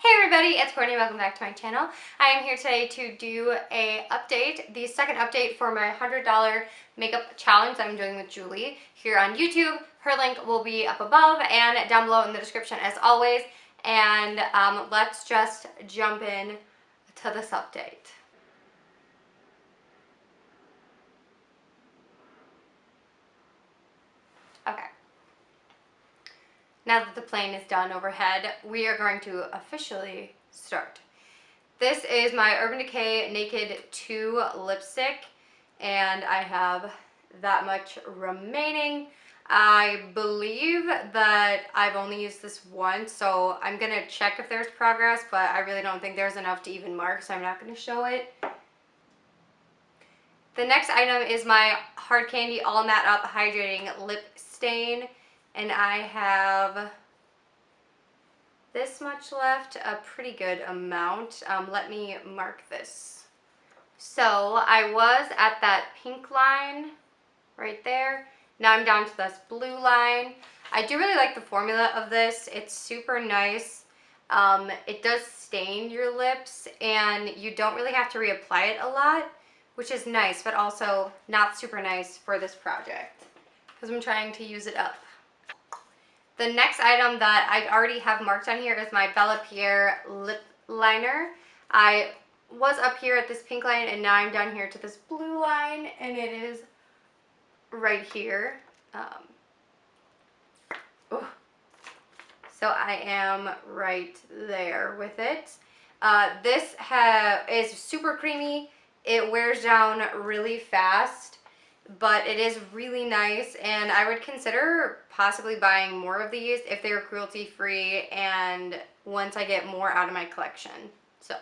Hey everybody, it's Courtney. Welcome back to my channel. I am here today to do a update, the second update for my $100 makeup challenge that I'm doing with Julie here on YouTube. Her link will be up above and down below in the description as always. And let's just jump in to this update. Okay. Now that the plane is done overhead, we are going to officially start. This is my Urban Decay Naked 2 lipstick, and I have that much remaining. I believe that I've only used this once, so I'm going to check if there's progress, but I really don't think there's enough to even mark, so I'm not going to show it. The next item is my Hard Candy All Matte Up Hydrating Lip Stain. And I have this much left, a pretty good amount. Let me mark this. So I was at that pink line right there. Now I'm down to this blue line. I do really like the formula of this. It's super nice. It does stain your lips and you don't really have to reapply it a lot, which is nice, but also not super nice for this project because I'm trying to use it up. The next item that I already have marked on here is my Bella Pierre lip liner. I was up here at this pink line and now I'm down here to this blue line and it is right here. So I am right there with it. This is super creamy. It wears down really fast, but it is really nice, and I would consider possibly buying more of these if they were cruelty-free and once I get more out of my collection. So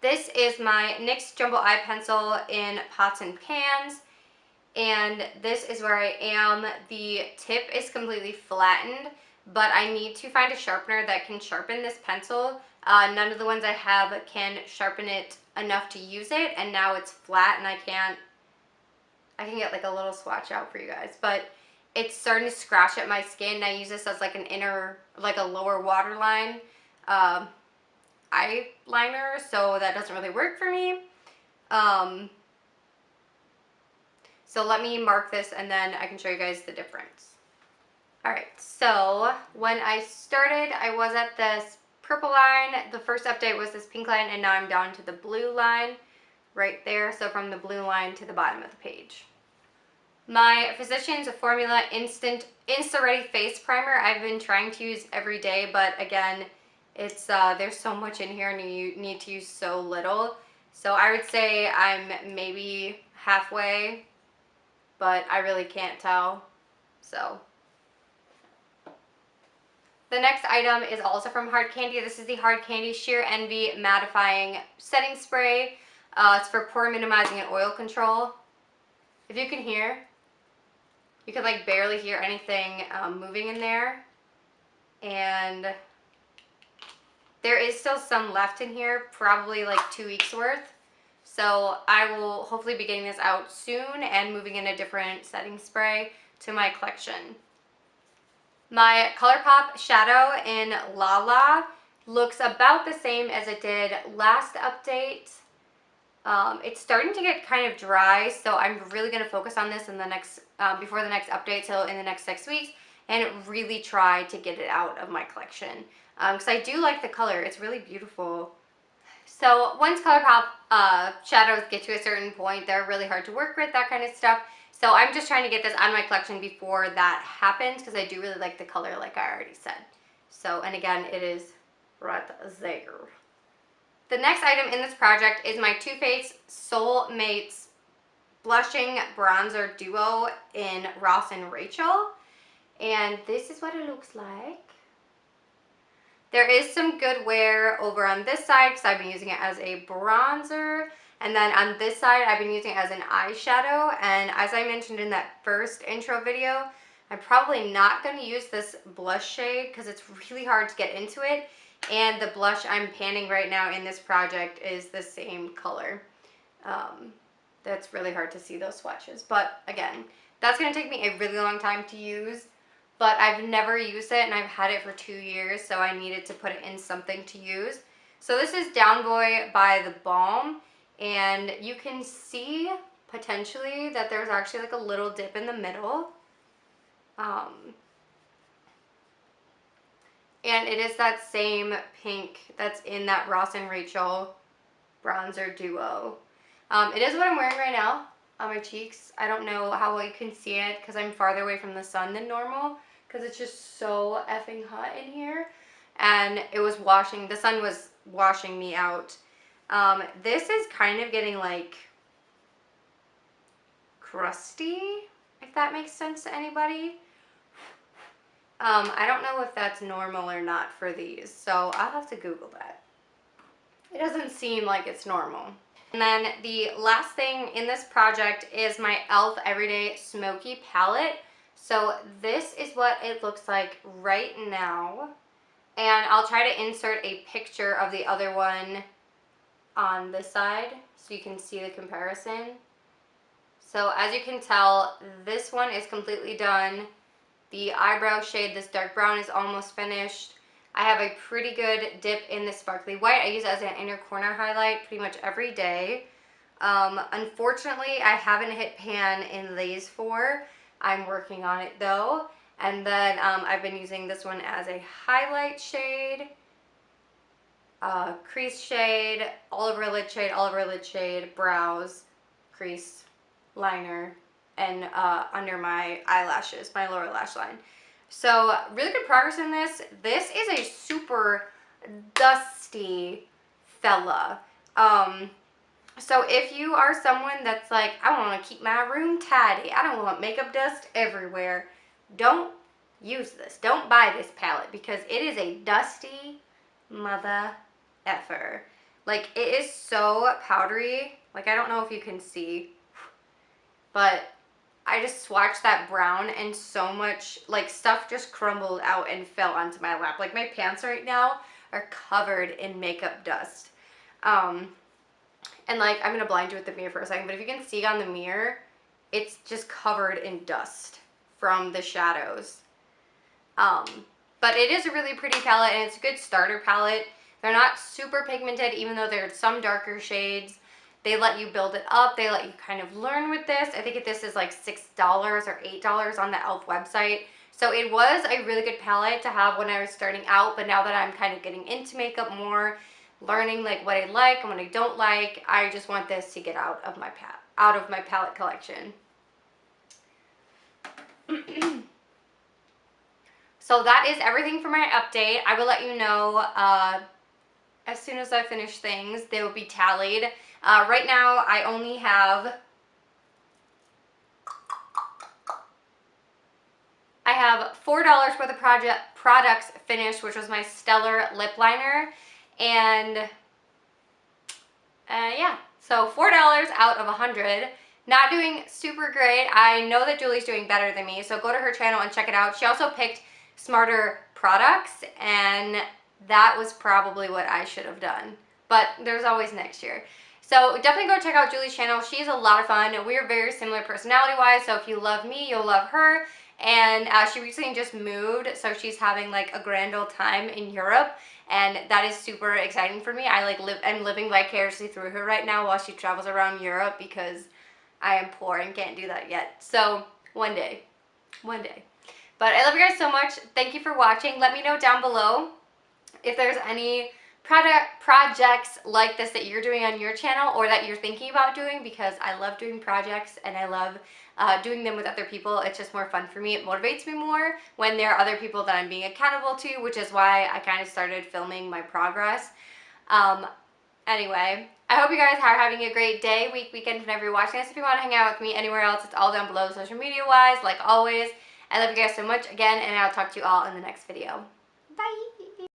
this is my NYX Jumbo Eye Pencil in Pots and Pans, and this is where I am. The tip is completely flattened, but I need to find a sharpener that can sharpen this pencil. None of the ones I have can sharpen it enough to use it, and now it's flat and I can get like a little swatch out for you guys, but it's starting to scratch at my skin. I use this as like an inner, like a lower waterline eyeliner, so that doesn't really work for me. So let me mark this and then I can show you guys the difference. Alright, so when I started, I was at this purple line. The first update was this pink line, and now I'm down to the blue line right there, so from the blue line to the bottom of the page. My Physicians Formula Insta Ready Face Primer I've been trying to use every day, but again, it's there's so much in here and you need to use so little. So I would say I'm maybe halfway, but I really can't tell. So the next item is also from Hard Candy. This is the Hard Candy Sheer Envy Mattifying Setting Spray. It's for pore minimizing and oil control. If you can hear, you can like barely hear anything moving in there. And there is still some left in here, probably like 2 weeks worth. So I will hopefully be getting this out soon and moving in a different setting spray to my collection. My Colourpop shadow in La La looks about the same as it did last update. It's starting to get kind of dry, so I'm really going to focus on this in the next, before the next update, so in the next 6 weeks, and really try to get it out of my collection. Because I do like the color, it's really beautiful. So once Colourpop shadows get to a certain point, they're really hard to work with, that kind of stuff. So I'm just trying to get this out of my collection before that happens, because I do really like the color, like I already said. So, and again, it is right there. The next item in this project is my Too Faced Soulmates Blushing Bronzer Duo in Ross and Rachel. And this is what it looks like. There is some good wear over on this side because I've been using it as a bronzer. And then on this side, I've been using it as an eyeshadow. And as I mentioned in that first intro video, I'm probably not going to use this blush shade because it's really hard to get into it. And the blush I'm panning right now in this project is the same color. That's really hard to see those swatches. But again, that's going to take me a really long time to use. but I've never used it and I've had it for 2 years, so I needed to put it in something to use. So this is Down Boy by The Balm, and you can see potentially that there's actually like a little dip in the middle. And it is that same pink that's in that Ross and Rachel bronzer duo. It is what I'm wearing right now on my cheeks. I don't know how well you can see it because I'm farther away from the sun than normal because it's just so effing hot in here. And it was the sun was washing me out. This is kind of getting like crusty, if that makes sense to anybody. I don't know if that's normal or not for these, so I'll have to Google that. It doesn't seem like it's normal. And then the last thing in this project is my e.l.f. Everyday Smoky palette. So this is what it looks like right now. And I'll try to insert a picture of the other one on this side so you can see the comparison. So as you can tell, this one is completely done. The eyebrow shade, this dark brown, is almost finished. I have a pretty good dip in the sparkly white. I use it as an inner corner highlight pretty much every day. Unfortunately, I haven't hit pan in these 4. I'm working on it though. And then I've been using this one as a highlight shade, crease shade, all over lid shade, brows, crease, liner, and under my eyelashes, my lower lash line. So really good progress in this. This is a super dusty fella. So if you are someone that's like, I want to keep my room tidy, I don't want makeup dust everywhere, don't use this. Don't buy this palette because it is a dusty mother effer. Like, it is so powdery. Like, I don't know if you can see, but I just swatched that brown and so much, like, stuff just crumbled out and fell onto my lap. Like, my pants right now are covered in makeup dust. And, like, I'm going to blind you with the mirror for a second, but if you can see on the mirror, it's just covered in dust from the shadows. But it is a really pretty palette, and it's a good starter palette. They're not super pigmented, even though there's some darker shades. They let you build it up. They let you kind of learn with this. I think this is like $6 or $8 on the e.l.f. website. So it was a really good palette to have when I was starting out, but now that I'm kind of getting into makeup more, learning like what I like and what I don't like, I just want this to get out of my palette collection. So that is everything for my update. I will let you know as soon as I finish things. They will be tallied. Right now, I only have, $4 worth of products finished, which was my Stellar lip liner, and yeah, so $4 out of 100. Not doing super great. I know that Julie's doing better than me, so go to her channel and check it out. She also picked smarter products, and that was probably what I should have done, but there's always next year. So definitely go check out Julie's channel. She's a lot of fun. We're very similar personality-wise, so if you love me, you'll love her. And she recently just moved, so she's having like a grand old time in Europe, and that is super exciting for me. I'm living vicariously through her right now while she travels around Europe because I am poor and can't do that yet. So one day. But I love you guys so much. Thank you for watching. Let me know down below if there's any projects like this that you're doing on your channel or that you're thinking about doing, because I love doing projects and I love doing them with other people. It's just more fun for me. It motivates me more when there are other people that I'm being accountable to, which is why I kind of started filming my progress. Anyway, I hope you guys are having a great day, week, weekend, whenever you're watching this. If you want to hang out with me anywhere else, it's all down below social media wise, like always. I love you guys so much again, and I'll talk to you all in the next video. Bye!